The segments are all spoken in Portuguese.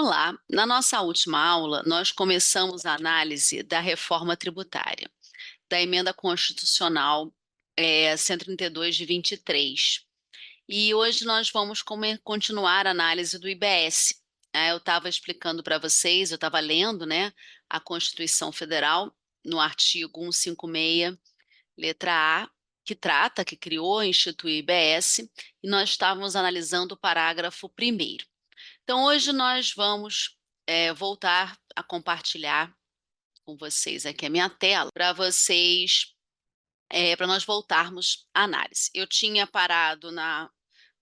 Olá, na nossa última aula, nós começamos a análise da reforma tributária, da emenda constitucional 132 de 23. E hoje nós vamos continuar a análise do IBS. Eu estava explicando para vocês, eu estava lendo, né, a Constituição Federal, no artigo 156, letra A, que criou, institui o IBS, e nós estávamos analisando o parágrafo 1º. Então, hoje nós vamos voltar a compartilhar com vocês aqui a minha tela, para nós voltarmos à análise. Eu tinha parado na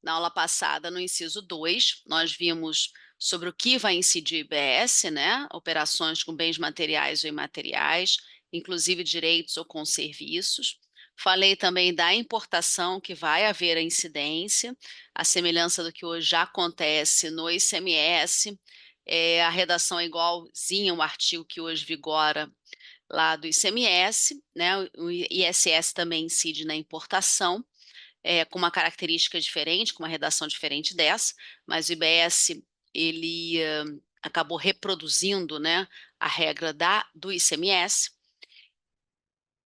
aula passada no inciso 2, nós vimos sobre o que vai incidir o IBS, né? Operações com bens materiais ou imateriais, inclusive direitos ou com serviços. Falei também da importação, que vai haver a incidência, a semelhança do que hoje já acontece no ICMS, a redação é igualzinha ao artigo que hoje vigora lá do ICMS, né? O ISS também incide na importação, com uma característica diferente, com uma redação diferente dessa, mas o IBS, ele acabou reproduzindo, né, a regra do ICMS.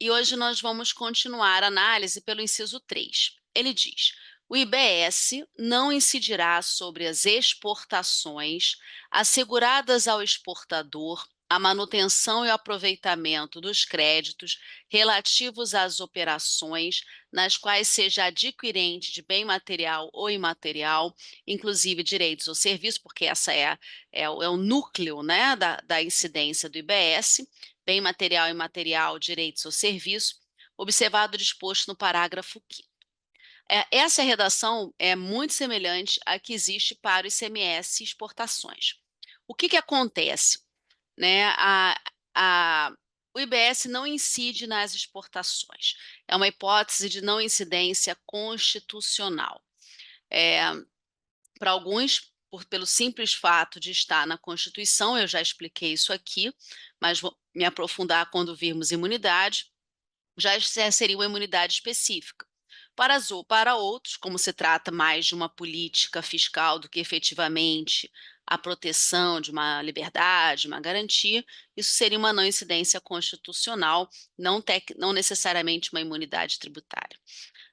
E hoje nós vamos continuar a análise pelo inciso 3. Ele diz: o IBS não incidirá sobre as exportações asseguradas ao exportador a manutenção e o aproveitamento dos créditos relativos às operações nas quais seja adquirente de bem material ou imaterial, inclusive direitos ou serviços, porque essa é o núcleo, né, da incidência do IBS, bem material e imaterial, direitos ou serviços, observado o disposto no parágrafo 5º. Essa redação é muito semelhante à que existe para o ICMS e exportações. O que acontece? Né? O IBS não incide nas exportações. É uma hipótese de não incidência constitucional. Para alguns, pelo simples fato de estar na Constituição, eu já expliquei isso aqui, mas vou me aprofundar quando virmos imunidade, já seria uma imunidade específica. Para outros, como se trata mais de uma política fiscal do que efetivamente a proteção de uma liberdade, uma garantia, isso seria uma não incidência constitucional, não necessariamente uma imunidade tributária,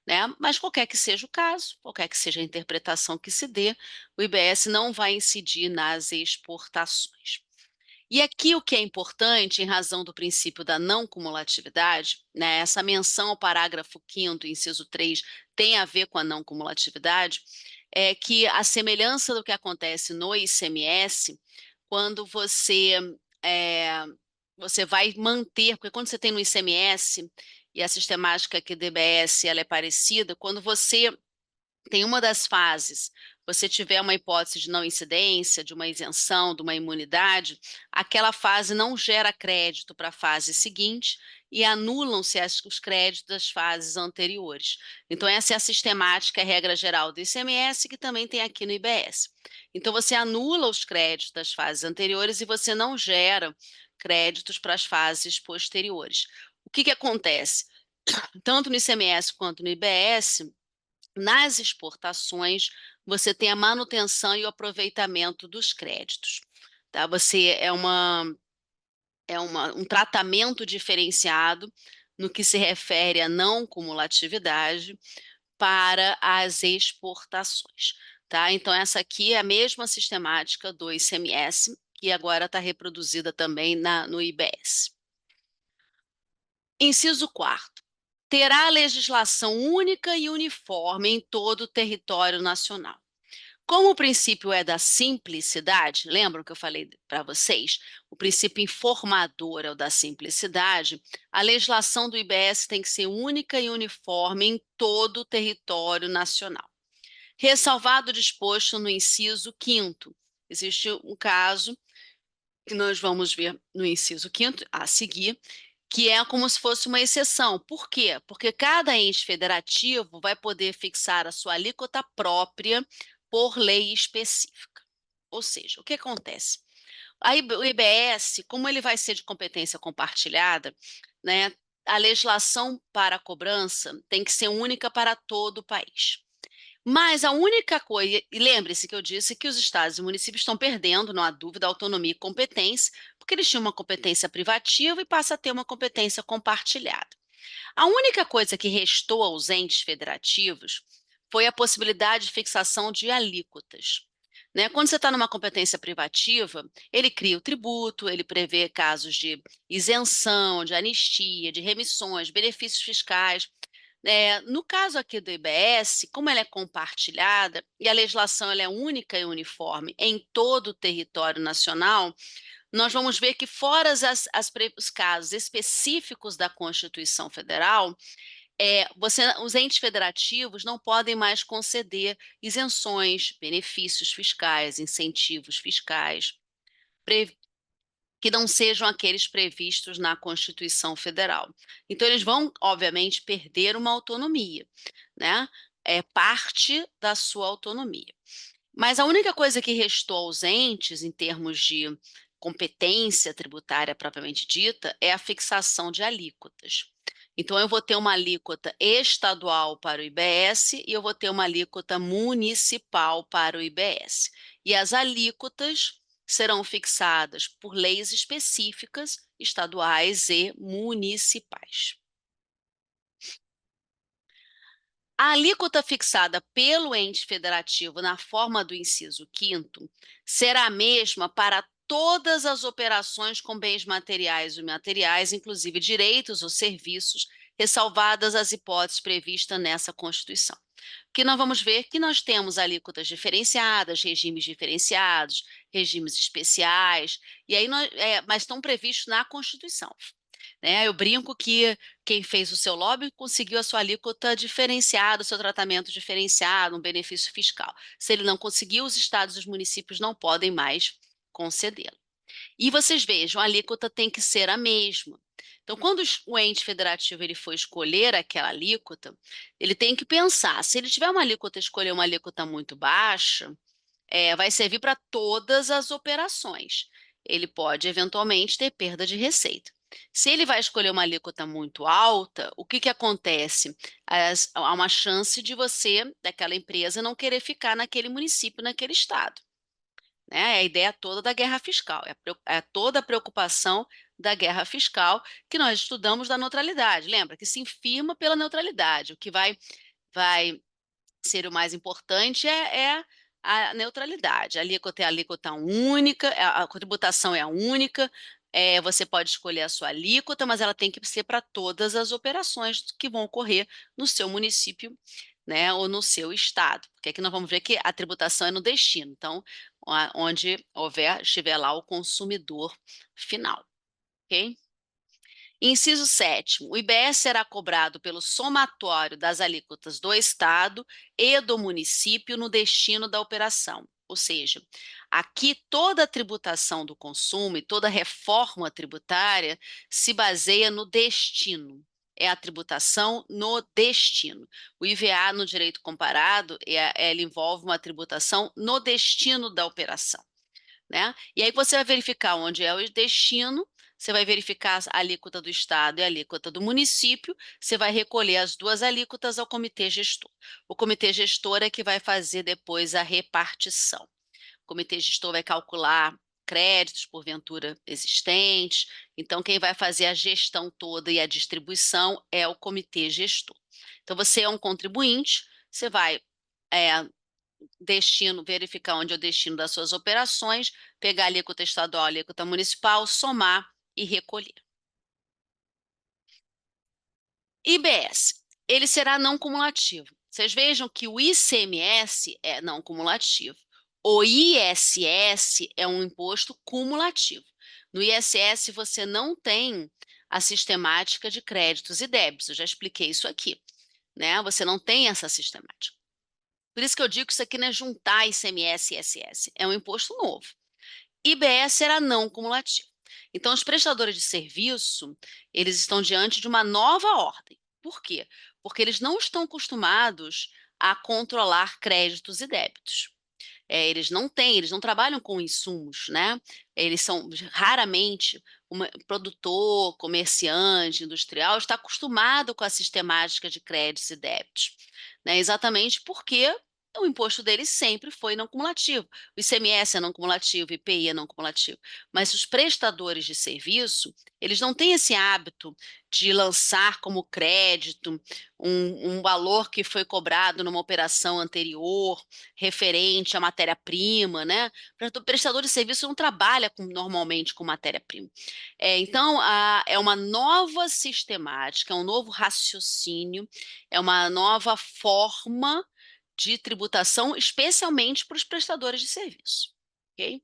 né? Mas qualquer que seja o caso, qualquer que seja a interpretação que se dê, o IBS não vai incidir nas exportações. E aqui o que é importante, em razão do princípio da não cumulatividade, né, essa menção ao parágrafo 5º, inciso 3, tem a ver com a não cumulatividade, é que a semelhança do que acontece no ICMS, quando você vai manter, porque quando você tem no ICMS, e a sistemática aqui do DBS ela é parecida, quando você tem uma das fases, você tiver uma hipótese de não incidência, de uma isenção, de uma imunidade, aquela fase não gera crédito para a fase seguinte e anulam-se os créditos das fases anteriores. Então, essa é a sistemática, a regra geral do ICMS, que também tem aqui no IBS. Então, você anula os créditos das fases anteriores e você não gera créditos para as fases posteriores. O que acontece? Tanto no ICMS quanto no IBS, nas exportações, você tem a manutenção e o aproveitamento dos créditos. Tá? Um tratamento diferenciado no que se refere à não cumulatividade para as exportações. Tá? Então, essa aqui é a mesma sistemática do ICMS, que agora está reproduzida também no IBS. Inciso 4º. Terá legislação única e uniforme em todo o território nacional. Como o princípio é da simplicidade, lembram que eu falei para vocês? O princípio informador é o da simplicidade. A legislação do IBS tem que ser única e uniforme em todo o território nacional. Ressalvado o disposto no inciso 5º. Existe um caso que nós vamos ver no inciso 5º a seguir, que é como se fosse uma exceção. Por quê? Porque cada ente federativo vai poder fixar a sua alíquota própria por lei específica. Ou seja, o que acontece? O IBS, como ele vai ser de competência compartilhada, né, a legislação para a cobrança tem que ser única para todo o país. Mas a única coisa, e lembre-se que eu disse que os estados e municípios estão perdendo, não há dúvida, autonomia e competência, porque eles tinham uma competência privativa e passa a ter uma competência compartilhada. A única coisa que restou aos entes federativos foi a possibilidade de fixação de alíquotas. Né? Quando você está numa competência privativa, ele cria o tributo, ele prevê casos de isenção, de anistia, de remissões, benefícios fiscais. No caso aqui do IBS, como ela é compartilhada e a legislação ela é única e uniforme em todo o território nacional, nós vamos ver que, fora os casos específicos da Constituição Federal, os entes federativos não podem mais conceder isenções, benefícios fiscais, incentivos fiscais, que não sejam aqueles previstos na Constituição Federal. Então, eles vão, obviamente, perder uma autonomia, né? É parte da sua autonomia. Mas a única coisa que restou aos entes, em termos de competência tributária propriamente dita, é a fixação de alíquotas. Então, eu vou ter uma alíquota estadual para o IBS e eu vou ter uma alíquota municipal para o IBS. E as alíquotas serão fixadas por leis específicas, estaduais e municipais. A alíquota fixada pelo ente federativo na forma do inciso 5º será a mesma para todas as operações com bens materiais e imateriais, inclusive direitos ou serviços, ressalvadas as hipóteses previstas nessa Constituição. Que nós vamos ver que nós temos alíquotas diferenciadas, regimes especiais, e aí mas estão previstos na Constituição. Né? Eu brinco que quem fez o seu lobby conseguiu a sua alíquota diferenciada, o seu tratamento diferenciado, um benefício fiscal. Se ele não conseguiu, os estados e os municípios não podem mais concedê-lo. E vocês vejam, a alíquota tem que ser a mesma. Então, quando o ente federativo ele for escolher aquela alíquota, ele tem que pensar, se ele tiver uma alíquota, escolher uma alíquota muito baixa, vai servir para todas as operações. Ele pode, eventualmente, ter perda de receita. Se ele vai escolher uma alíquota muito alta, o que acontece? Há uma chance de você, daquela empresa, não querer ficar naquele município, naquele estado. Né? É a ideia toda da guerra fiscal, é toda a preocupação da guerra fiscal que nós estudamos da neutralidade. Lembra que se infirma pela neutralidade. O que vai ser o mais importante é a neutralidade. A alíquota é a alíquota única, a tributação é a única, você pode escolher a sua alíquota, mas ela tem que ser para todas as operações que vão ocorrer no seu município, né, ou no seu estado. Porque aqui nós vamos ver que a tributação é no destino, então, onde estiver lá o consumidor final, ok? Inciso 7º, o IBS será cobrado pelo somatório das alíquotas do Estado e do município no destino da operação. Ou seja, aqui toda a tributação do consumo e toda reforma tributária se baseia no destino. É a tributação no destino. O IVA, no direito comparado, ele envolve uma tributação no destino da operação. Né? E aí você vai verificar onde é o destino, você vai verificar a alíquota do estado e a alíquota do município, você vai recolher as duas alíquotas ao comitê gestor. O comitê gestor é que vai fazer depois a repartição. O comitê gestor vai calcular créditos porventura existentes, então quem vai fazer a gestão toda e a distribuição é o comitê gestor. Então você é um contribuinte, você vai verificar onde é o destino das suas operações, pegar a alíquota estadual, a alíquota municipal, somar e recolher. IBS, ele será não cumulativo. Vocês vejam que o ICMS é não cumulativo. O ISS é um imposto cumulativo. No ISS você não tem a sistemática de créditos e débitos, eu já expliquei isso aqui, né? Você não tem essa sistemática. Por isso que eu digo que isso aqui não é juntar ICMS e ISS, é um imposto novo. IBS era não cumulativo. Então, os prestadores de serviço, eles estão diante de uma nova ordem. Por quê? Porque eles não estão acostumados a controlar créditos e débitos. Eles não trabalham com insumos, né? Eles são raramente produtor, comerciante, industrial, está acostumado com a sistemática de créditos e débitos, né? Exatamente porque o imposto deles sempre foi não cumulativo. O ICMS é não cumulativo, o IPI é não cumulativo. Mas os prestadores de serviço, eles não têm esse hábito de lançar como crédito um valor que foi cobrado numa operação anterior, referente à matéria-prima, né? O prestador de serviço não trabalha normalmente com matéria-prima. Então, é uma nova sistemática, é um novo raciocínio, é uma nova forma de tributação, especialmente para os prestadores de serviço. Ok?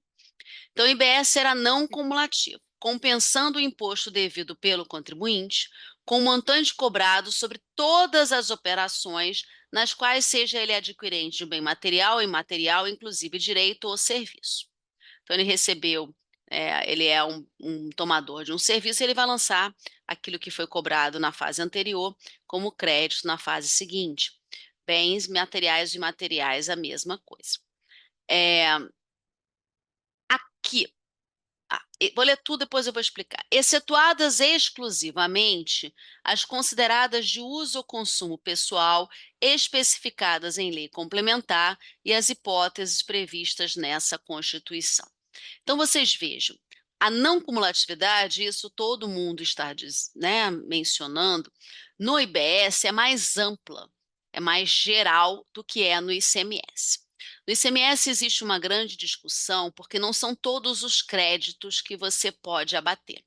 Então, o IBS será não cumulativo, compensando o imposto devido pelo contribuinte com o montante cobrado sobre todas as operações nas quais seja ele adquirente de bem material, imaterial, inclusive direito ou serviço. Então, ele recebeu, ele é um tomador de um serviço, ele vai lançar aquilo que foi cobrado na fase anterior como crédito na fase seguinte. Bens materiais e imateriais, a mesma coisa. Aqui, vou ler tudo, depois eu vou explicar. Excetuadas exclusivamente as consideradas de uso ou consumo pessoal especificadas em lei complementar e as hipóteses previstas nessa Constituição. Então, vocês vejam, a não cumulatividade, isso todo mundo está mencionando, no IBS é mais ampla, é mais geral do que é no ICMS. No ICMS existe uma grande discussão, porque não são todos os créditos que você pode abater.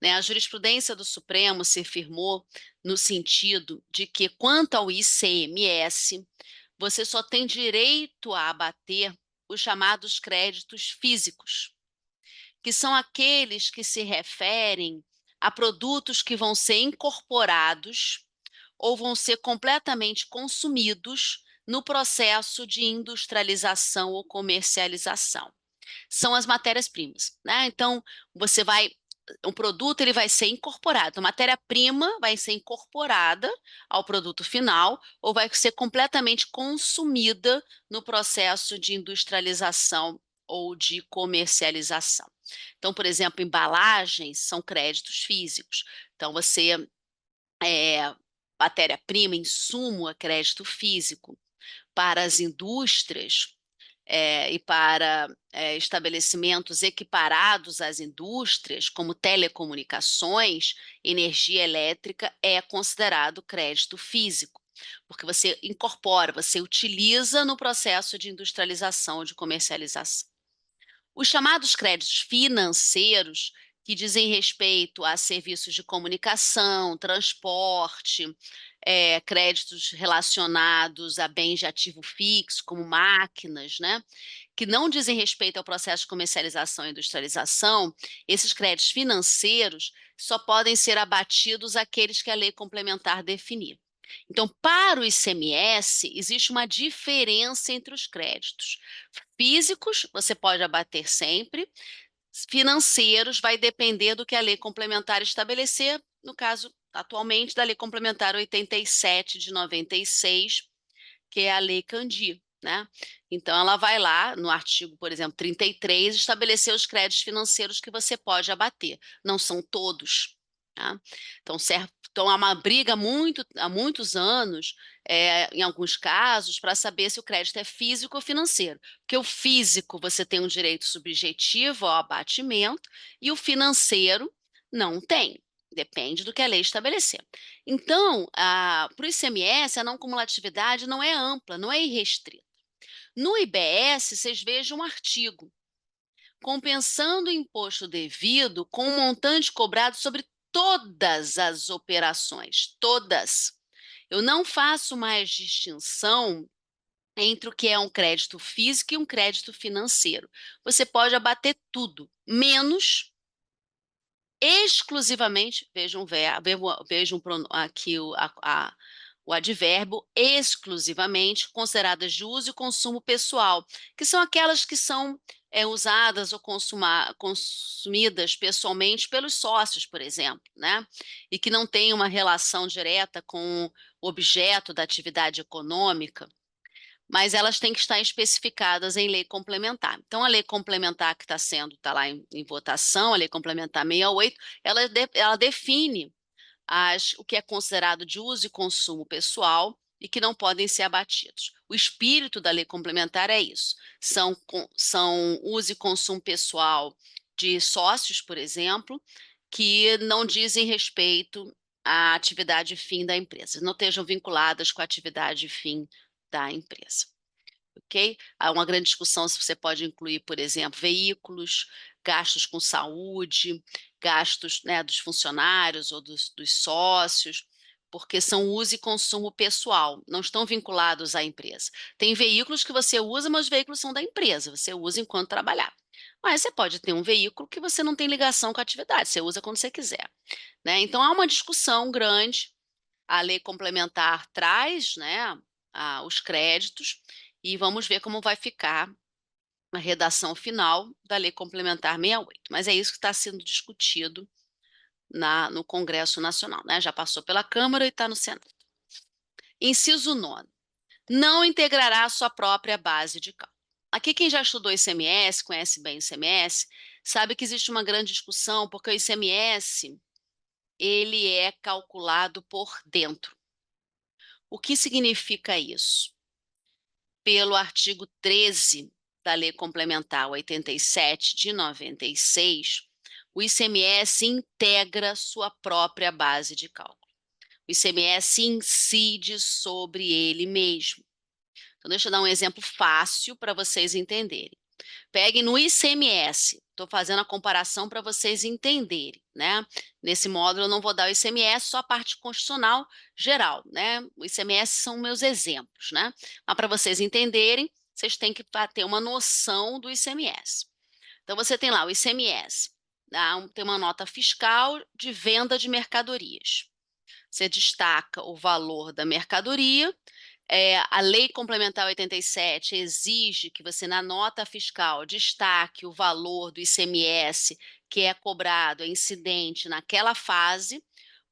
A jurisprudência do Supremo se firmou no sentido de que, quanto ao ICMS, você só tem direito a abater os chamados créditos físicos, que são aqueles que se referem a produtos que vão ser incorporados ou vão ser completamente consumidos no processo de industrialização ou comercialização. São as matérias-primas, né? Então, o produto ele vai ser incorporado, a matéria-prima vai ser incorporada ao produto final ou vai ser completamente consumida no processo de industrialização ou de comercialização. Então, por exemplo, embalagens são créditos físicos. Então, matéria-prima, insumo é crédito físico. Para as indústrias e para estabelecimentos equiparados às indústrias, como telecomunicações, energia elétrica é considerado crédito físico, porque você incorpora, você utiliza no processo de industrialização ou de comercialização. Os chamados créditos financeiros, que dizem respeito a serviços de comunicação, transporte, créditos relacionados a bens de ativo fixo, como máquinas, né? Que não dizem respeito ao processo de comercialização e industrialização, esses créditos financeiros só podem ser abatidos aqueles que a lei complementar definir. Então, para o ICMS, existe uma diferença entre os créditos. Físicos, você pode abater sempre. Financeiros, vai depender do que a lei complementar estabelecer, no caso, atualmente, da lei complementar 87 de 96, que é a Lei Candir, né? Então, ela vai lá, no artigo, por exemplo, 33, estabelecer os créditos financeiros que você pode abater. Não são todos, tá? Então, há uma briga há muitos anos, em alguns casos, para saber se o crédito é físico ou financeiro. Porque o físico, você tem um direito subjetivo ao abatimento, e o financeiro não tem. Depende do que a lei estabelecer. Então, para o ICMS, a não cumulatividade não é ampla, não é irrestrita. No IBS, vocês vejam um artigo compensando o imposto devido com o montante cobrado sobre todas as operações, todas. Eu não faço mais distinção entre o que é um crédito físico e um crédito financeiro. Você pode abater tudo, menos exclusivamente, vejam aqui o advérbio, exclusivamente consideradas de uso e consumo pessoal, que são aquelas que são usadas ou consumidas pessoalmente pelos sócios, por exemplo, né? E que não têm uma relação direta com o objeto da atividade econômica, mas elas têm que estar especificadas em lei complementar. Então, a lei complementar que está lá em votação, a lei complementar 68, ela define o que é considerado de uso e consumo pessoal e que não podem ser abatidos. O espírito da lei complementar é isso. São uso e consumo pessoal de sócios, por exemplo, que não dizem respeito à atividade fim da empresa, não estejam vinculadas com a atividade fim da empresa. Ok? Há uma grande discussão se você pode incluir, por exemplo, veículos, gastos com saúde, gastos, né, dos funcionários ou dos sócios, porque são uso e consumo pessoal, não estão vinculados à empresa. Tem veículos que você usa, mas os veículos são da empresa, você usa enquanto trabalhar. Mas você pode ter um veículo que você não tem ligação com a atividade, você usa quando você quiser, né? Então há uma discussão grande. A lei complementar traz, né, os créditos e vamos ver como vai ficar a redação final da lei complementar 68. Mas é isso que está sendo discutido no Congresso Nacional, né? Já passou pela Câmara e está no Senado. Inciso 9. Não integrará a sua própria base de cálculo. Aqui quem já estudou ICMS, conhece bem o ICMS, sabe que existe uma grande discussão, porque o ICMS, ele é calculado por dentro. O que significa isso? Pelo artigo 13 da Lei Complementar 87 de 96, o ICMS integra sua própria base de cálculo. O ICMS incide sobre ele mesmo. Então, deixa eu dar um exemplo fácil para vocês entenderem. Peguem no ICMS, estou fazendo a comparação para vocês entenderem, né? Nesse módulo eu não vou dar o ICMS, só a parte constitucional geral, né? O ICMS são meus exemplos, né? Mas para vocês entenderem, vocês têm que ter uma noção do ICMS. Então você tem lá o ICMS, tá? Tem uma nota fiscal de venda de mercadorias. Você destaca o valor da mercadoria. A Lei Complementar 87 exige que você, na nota fiscal, destaque o valor do ICMS que é cobrado, é incidente naquela fase.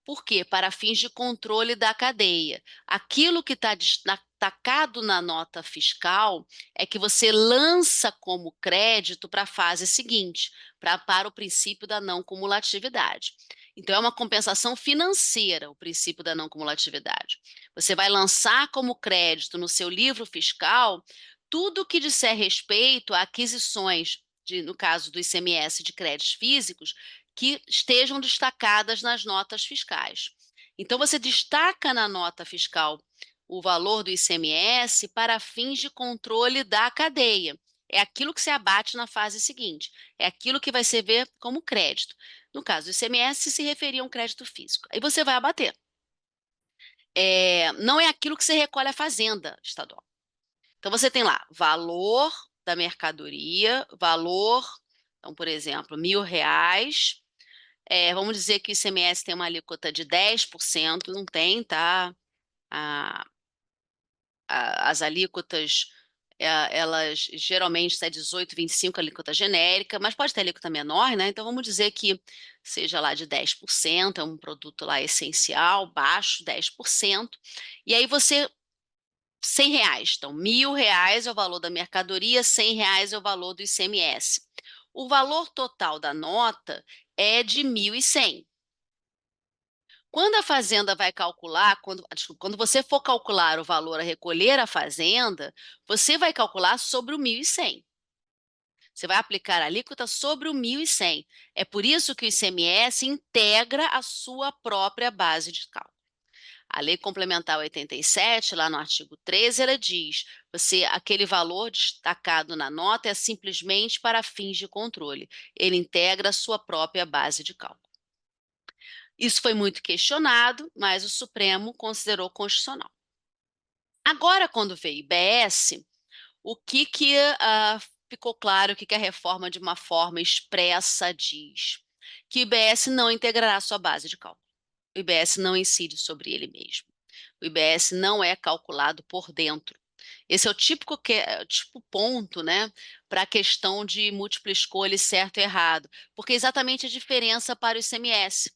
Por quê? Para fins de controle da cadeia. Aquilo que está destacado na nota fiscal é que você lança como crédito para a fase seguinte, para o princípio da não cumulatividade. Então, é uma compensação financeira, o princípio da não cumulatividade. Você vai lançar como crédito no seu livro fiscal tudo que disser respeito a aquisições, no caso do ICMS de créditos físicos, que estejam destacadas nas notas fiscais. Então, você destaca na nota fiscal o valor do ICMS para fins de controle da cadeia. É aquilo que se abate na fase seguinte. É aquilo que vai ser ver como crédito. No caso do ICMS, se referia a um crédito físico. Aí você vai abater. Não é aquilo que você recolhe a fazenda estadual. Então, você tem lá valor da mercadoria, valor, então, por exemplo, R$ 1.000. Vamos dizer que o ICMS tem uma alíquota de 10%, não tem, tá? As alíquotas, elas geralmente está 18, 25, alíquota genérica, mas pode ter alíquota menor, né? Então vamos dizer que seja lá de 10%, é um produto lá essencial, baixo, 10%, e aí você, R$ 100, então R$ 1.000 é o valor da mercadoria, R$ 100 é o valor do ICMS. O valor total da nota é de 1.100. Quando a fazenda vai calcular, quando você for calcular o valor a recolher à fazenda, você vai calcular sobre o 1.100. Você vai aplicar a alíquota sobre o 1.100. É por isso que o ICMS integra a sua própria base de cálculo. A Lei Complementar 87, lá no artigo 13, ela diz: aquele valor destacado na nota é simplesmente para fins de controle. Ele integra a sua própria base de cálculo. Isso foi muito questionado, mas o Supremo considerou constitucional. Agora, quando veio o IBS, o que ficou claro, o que a reforma de uma forma expressa diz? Que o IBS não integrará sua base de cálculo. O IBS não incide sobre ele mesmo. O IBS não é calculado por dentro. Esse é o típico ponto, né, para a questão de múltipla escolha e certo e errado, porque é exatamente a diferença para o ICMS,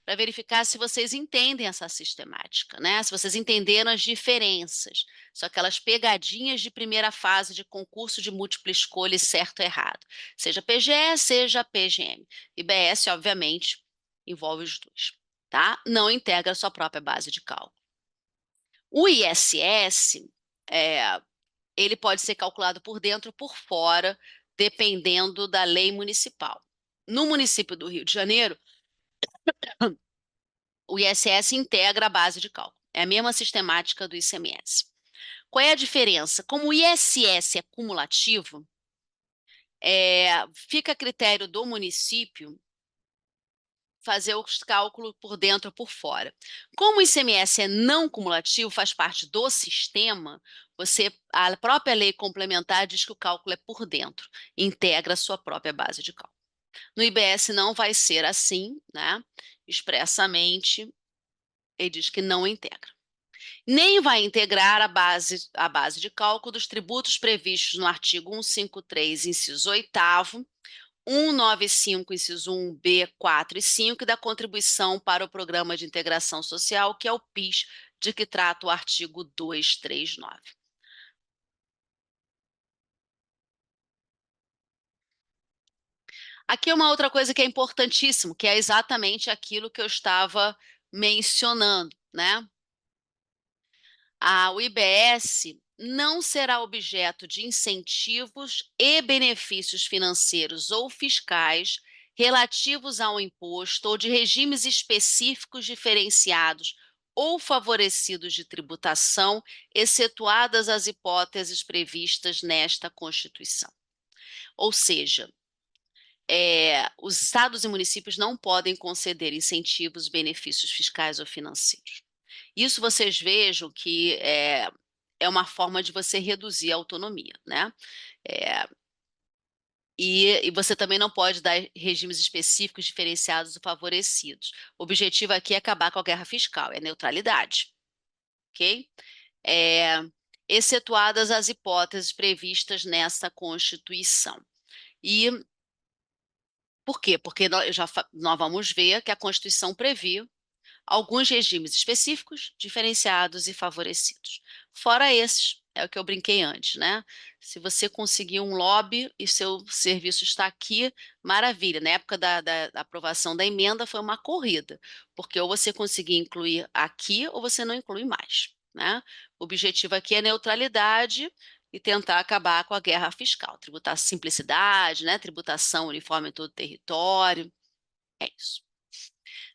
para verificar se vocês entendem essa sistemática, né? Se vocês entenderam as diferenças. São aquelas pegadinhas de primeira fase de concurso de múltipla escolha e certo ou errado. Seja PGE, seja PGM. IBS, obviamente, envolve os dois, tá? Não integra a sua própria base de cálculo. O ISS, ele pode ser calculado por dentro ou por fora, dependendo da lei municipal. No município do Rio de Janeiro, o ISS integra a base de cálculo. É a mesma sistemática do ICMS. Qual é a diferença? Como o ISS é cumulativo, fica a critério do município fazer os cálculos por dentro ou por fora. Como o ICMS é não cumulativo, faz parte do sistema, a própria lei complementar diz que o cálculo é por dentro, integra a sua própria base de cálculo. No IBS não vai ser assim, né? Expressamente, ele diz que não integra. Nem vai integrar a base de cálculo dos tributos previstos no artigo 153, inciso 8º, 195, inciso 1b, 4 e 5, e da contribuição para o Programa de Integração Social, que é o PIS, de que trata o artigo 239. Aqui é uma outra coisa que é importantíssimo, que é exatamente aquilo que eu estava mencionando, né? O IBS não será objeto de incentivos e benefícios financeiros ou fiscais relativos ao imposto ou de regimes específicos diferenciados ou favorecidos de tributação, excetuadas as hipóteses previstas nesta Constituição. Ou seja, os estados e municípios não podem conceder incentivos, benefícios fiscais ou financeiros. Isso vocês vejam que é uma forma de você reduzir a autonomia, né? É, e você também não pode dar regimes específicos, diferenciados ou favorecidos. O objetivo aqui é acabar com a guerra fiscal, é neutralidade, ok? É, excetuadas as hipóteses previstas nessa Constituição. E por quê? Porque nós vamos ver que a Constituição prevê alguns regimes específicos, diferenciados e favorecidos. Fora esses, é o que eu brinquei antes, né? Se você conseguir um lobby e seu serviço está aqui, maravilha. Na época da aprovação da emenda foi uma corrida, porque ou você conseguir incluir aqui ou você não inclui mais, né? O objetivo aqui é neutralidade e tentar acabar com a guerra fiscal. Tributar simplicidade, né? Tributação uniforme em todo o território. É isso.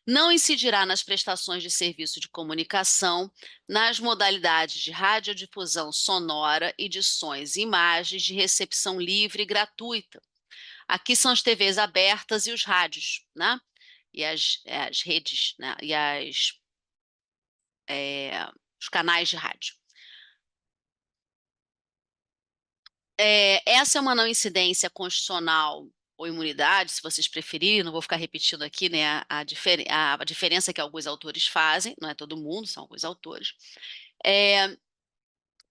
Não incidirá nas prestações de serviço de comunicação, nas modalidades de radiodifusão sonora e de sons e imagens de recepção livre e gratuita. Aqui são as TVs abertas e os rádios, né? E as redes, né? E os canais de rádio. Essa é uma não incidência constitucional ou imunidade, se vocês preferirem, não vou ficar repetindo aqui, né, a diferença que alguns autores fazem, não é todo mundo, são alguns autores. É,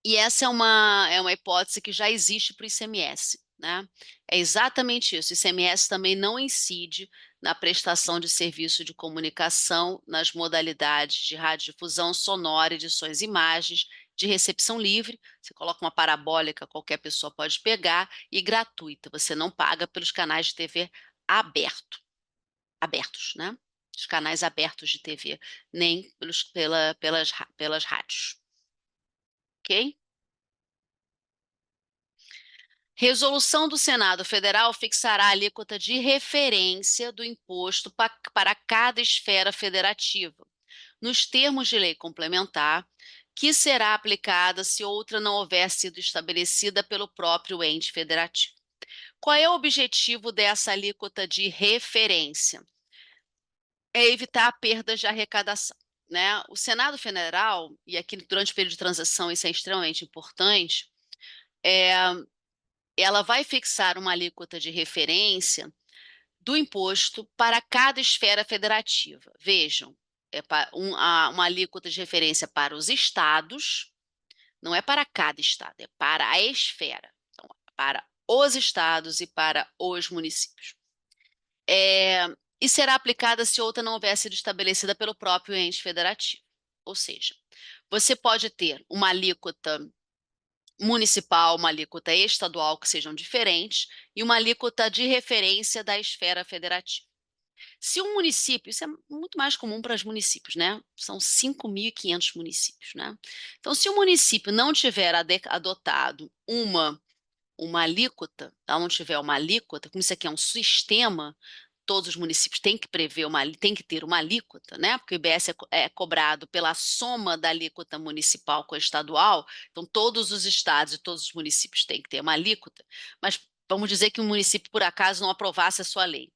e essa é uma hipótese que já existe para o ICMS, né? É exatamente isso. O ICMS também não incide na prestação de serviço de comunicação nas modalidades de radiodifusão sonora, edições e imagens, de recepção livre. Você coloca uma parabólica, qualquer pessoa pode pegar, e gratuita. Você não paga pelos canais de TV abertos, né? Os canais abertos de TV, nem pelas rádios. Ok? Resolução do Senado Federal fixará a alíquota de referência do imposto para cada esfera federativa, nos termos de lei complementar, que será aplicada se outra não houver sido estabelecida pelo próprio ente federativo. Qual é o objetivo dessa alíquota de referência? É evitar perdas de arrecadação, né? O Senado Federal, e aqui durante o período de transição isso é extremamente importante, é, ela vai fixar uma alíquota de referência do imposto para cada esfera federativa. Vejam, uma alíquota de referência para os estados, não é para cada estado, é para a esfera. Então, para os estados e para os municípios. E será aplicada se outra não houver sido estabelecida pelo próprio ente federativo. Ou seja, você pode ter uma alíquota municipal, uma alíquota estadual que sejam diferentes e uma alíquota de referência da esfera federativa. Se um município, isso é muito mais comum para os municípios, né, são 5.500 municípios, né. Então, se o município não tiver adotado uma alíquota, ela não tiver uma alíquota, como isso aqui é um sistema, todos os municípios têm que prever têm que ter uma alíquota, né, porque o IBS é cobrado pela soma da alíquota municipal com a estadual, então todos os estados e todos os municípios têm que ter uma alíquota, mas vamos dizer que um município, por acaso, não aprovasse a sua lei.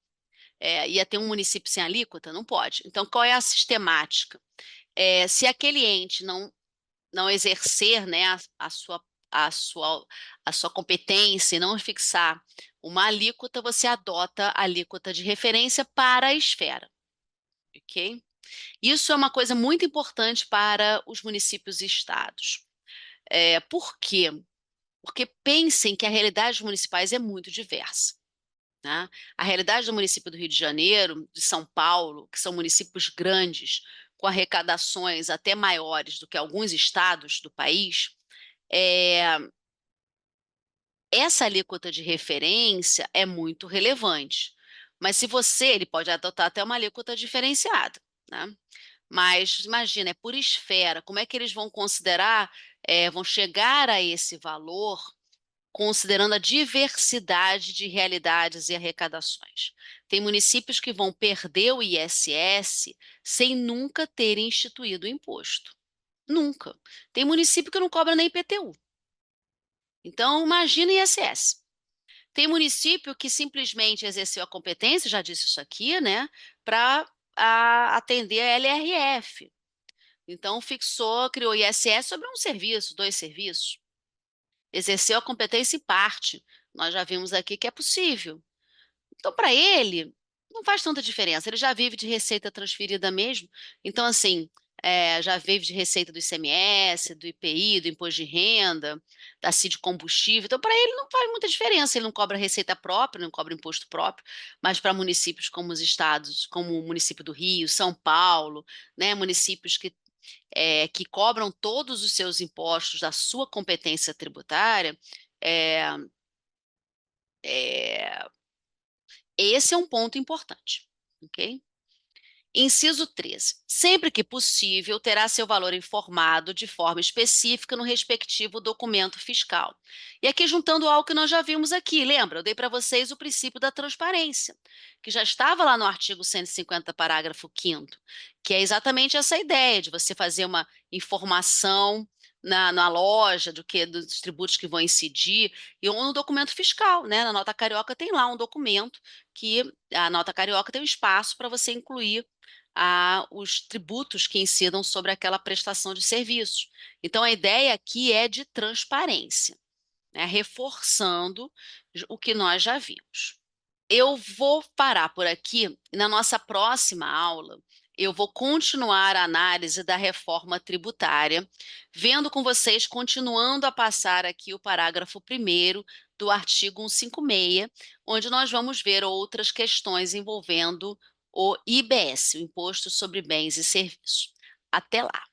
Ia ter um município sem alíquota? Não pode. Então, qual é a sistemática? Se aquele ente não exercer, né, a sua a sua competência e não fixar uma alíquota, você adota a alíquota de referência para a esfera, ok? Isso é uma coisa muito importante para os municípios e estados. Por quê? Porque pensem que a realidade dos municipais é muito diversa, né? A realidade do município do Rio de Janeiro, de São Paulo, que são municípios grandes, com arrecadações até maiores do que alguns estados do país, é, essa alíquota de referência é muito relevante. Mas se você, ele pode adotar até uma alíquota diferenciada, né? Mas imagina, é por esfera, como é que eles vão considerar, vão chegar a esse valor considerando a diversidade de realidades e arrecadações. Tem municípios que vão perder o ISS sem nunca terem instituído o imposto. Nunca. Tem município que não cobra nem IPTU. Então, imagina ISS. Tem município que simplesmente exerceu a competência, já disse isso aqui, né, para atender a LRF. Então, fixou, criou ISS sobre um serviço, dois serviços. Exerceu a competência em parte. Nós já vimos aqui que é possível. Então, para ele, não faz tanta diferença. Ele já vive de receita transferida mesmo. Então, assim, já vive de receita do ICMS, do IPI, do imposto de renda, da CID combustível. Então, para ele não faz muita diferença. Ele não cobra receita própria, não cobra imposto próprio. Mas para municípios como os estados, como o município do Rio, São Paulo, né, municípios que cobram todos os seus impostos da sua competência tributária, é, é, esse é um ponto importante, ok? Inciso 13. Sempre que possível, terá seu valor informado de forma específica no respectivo documento fiscal. E aqui, juntando algo que nós já vimos aqui, lembra? Eu dei para vocês o princípio da transparência, que já estava lá no artigo 150, parágrafo 5º, que é exatamente essa ideia de você fazer uma informação na loja dos tributos que vão incidir, ou no documento fiscal, né? Na nota carioca tem lá um documento que a nota carioca tem um espaço para você incluir os tributos que incidam sobre aquela prestação de serviços. Então, a ideia aqui é de transparência, né, reforçando o que nós já vimos. Eu vou parar por aqui. Na nossa próxima aula, eu vou continuar a análise da reforma tributária, vendo com vocês, continuando a passar aqui o parágrafo 1º do artigo 156, onde nós vamos ver outras questões envolvendo o IBS, o Imposto sobre Bens e Serviços. Até lá!